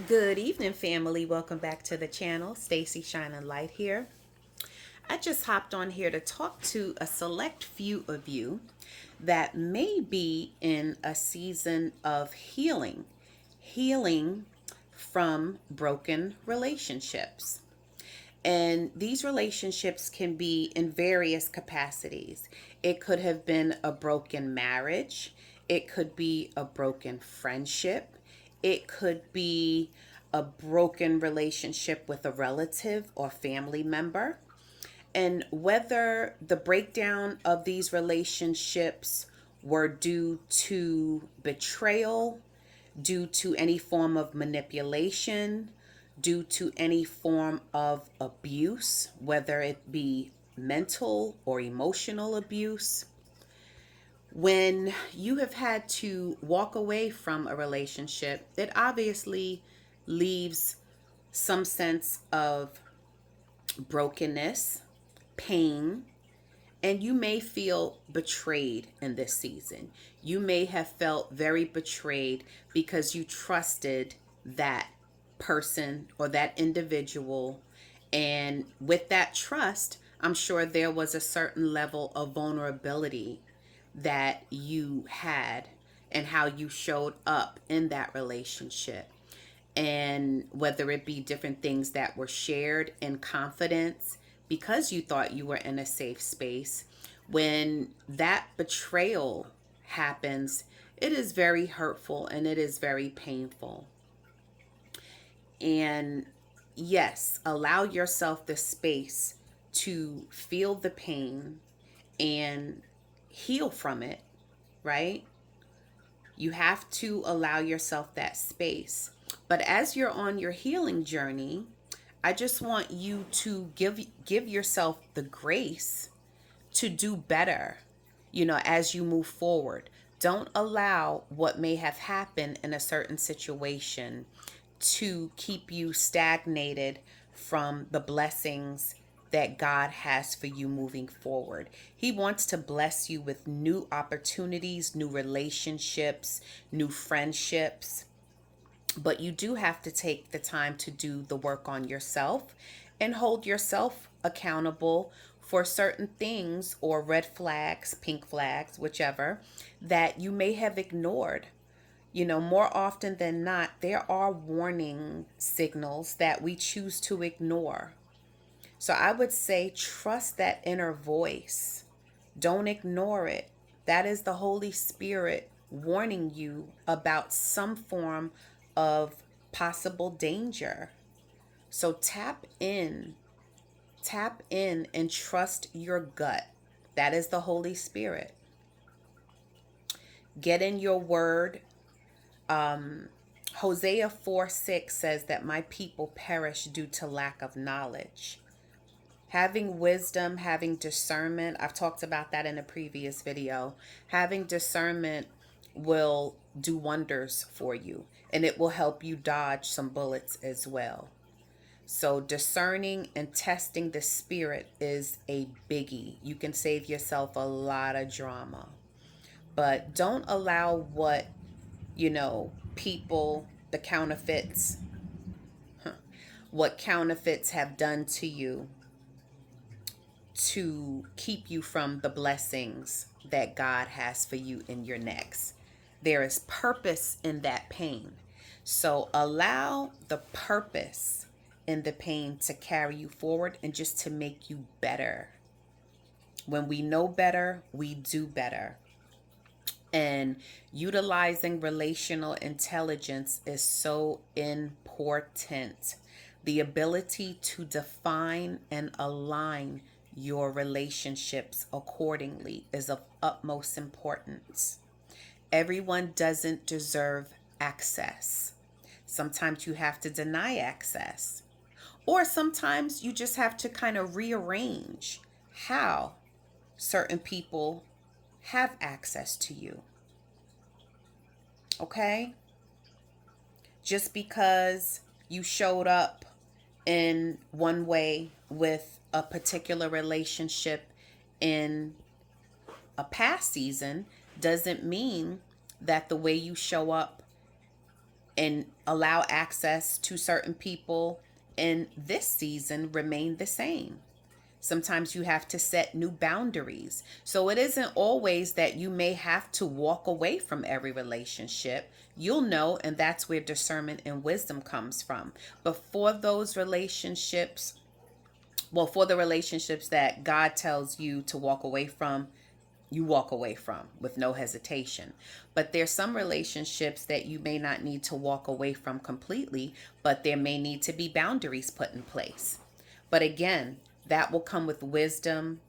Good evening, family. Welcome back to the channel. Stacy Shining Light here. I just hopped on here to talk to a select few of you that may be in a season of healing from broken relationships. And these relationships can be in various capacities. It could have been a broken marriage, it could be a broken friendship, it could be a broken relationship with a relative or family member. And whether the breakdown of these relationships were due to betrayal, due to any form of manipulation, due to any form of abuse, whether it be mental or emotional abuse. When you have had to walk away from a relationship, it obviously leaves some sense of brokenness, pain, and you may feel betrayed in this season. You may have felt very betrayed because you trusted that person or that individual. And with that trust, I'm sure there was a certain level of vulnerability that you had and how you showed up in that relationship. And whether it be different things that were shared in confidence because you thought you were in a safe space, when that betrayal happens, it is very hurtful and it is very painful. And yes, allow yourself the space to feel the pain and heal from it, right? You have to allow yourself that space. But as you're on your healing journey, I just want you to give yourself the grace to do better, as you move forward. Don't allow what may have happened in a certain situation to keep you stagnated from the blessings that God has for you moving forward. He wants to bless you with new opportunities, new relationships, new friendships. But you do have to take the time to do the work on yourself and hold yourself accountable for certain things or red flags, pink flags, whichever, that you may have ignored. More often than not, there are warning signals that we choose to ignore. So I would say trust that inner voice. Don't ignore it. That is the Holy Spirit warning you about some form of possible danger. So tap in and trust your gut. That is the Holy Spirit. Get in your word. Hosea 4:6 says that my people perish due to lack of knowledge. Having wisdom, having discernment, I've talked about that in a previous video. Having discernment will do wonders for you and it will help you dodge some bullets as well. So, discerning and testing the spirit is a biggie. You can save yourself a lot of drama. But don't allow what, people, the counterfeits, what counterfeits have done to you to keep you from the blessings that God has for you in your next. There is purpose in that pain. So allow the purpose in the pain to carry you forward and just to make you better. When we know better, we do better. And utilizing relational intelligence is so important. The ability to define and align your relationships accordingly is of utmost importance. Everyone doesn't deserve access. Sometimes you have to deny access, or sometimes you just have to kind of rearrange how certain people have access to you. Okay? Just because you showed up in one way with a particular relationship in a past season doesn't mean that the way you show up and allow access to certain people in this season remain the same. Sometimes you have to set new boundaries. So it isn't always that you may have to walk away from every relationship. You'll know, and that's where discernment and wisdom comes from. But for those relationships, well, for the relationships that God tells you to walk away from, you walk away from with no hesitation. But there's some relationships that you may not need to walk away from completely, but there may need to be boundaries put in place. But again, that will come with wisdom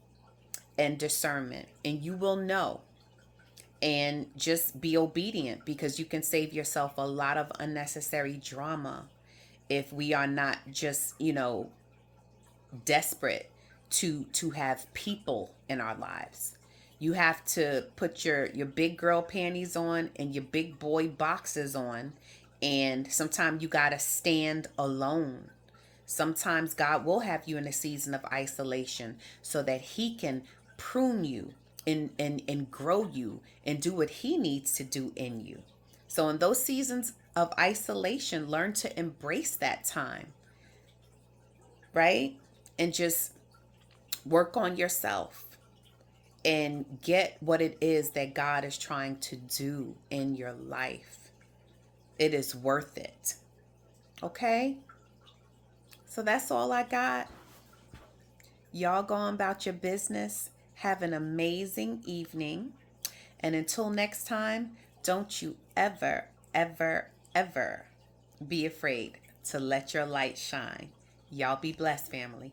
and discernment, and you will know. And just be obedient, because you can save yourself a lot of unnecessary drama if we are not just, desperate to have people in our lives. You have to put your big girl panties on and your big boy boxes on, and sometimes you got to stand alone. Sometimes God will have you in a season of isolation so that he can prune you and grow you and do what he needs to do in you. So in those seasons of isolation, learn to embrace that time, right? And just work on yourself and get what it is that God is trying to do in your life. It is worth it. Okay? So that's all I got. Y'all go on about your business. Have an amazing evening. And until next time, don't you ever, ever, ever be afraid to let your light shine. Y'all be blessed, family.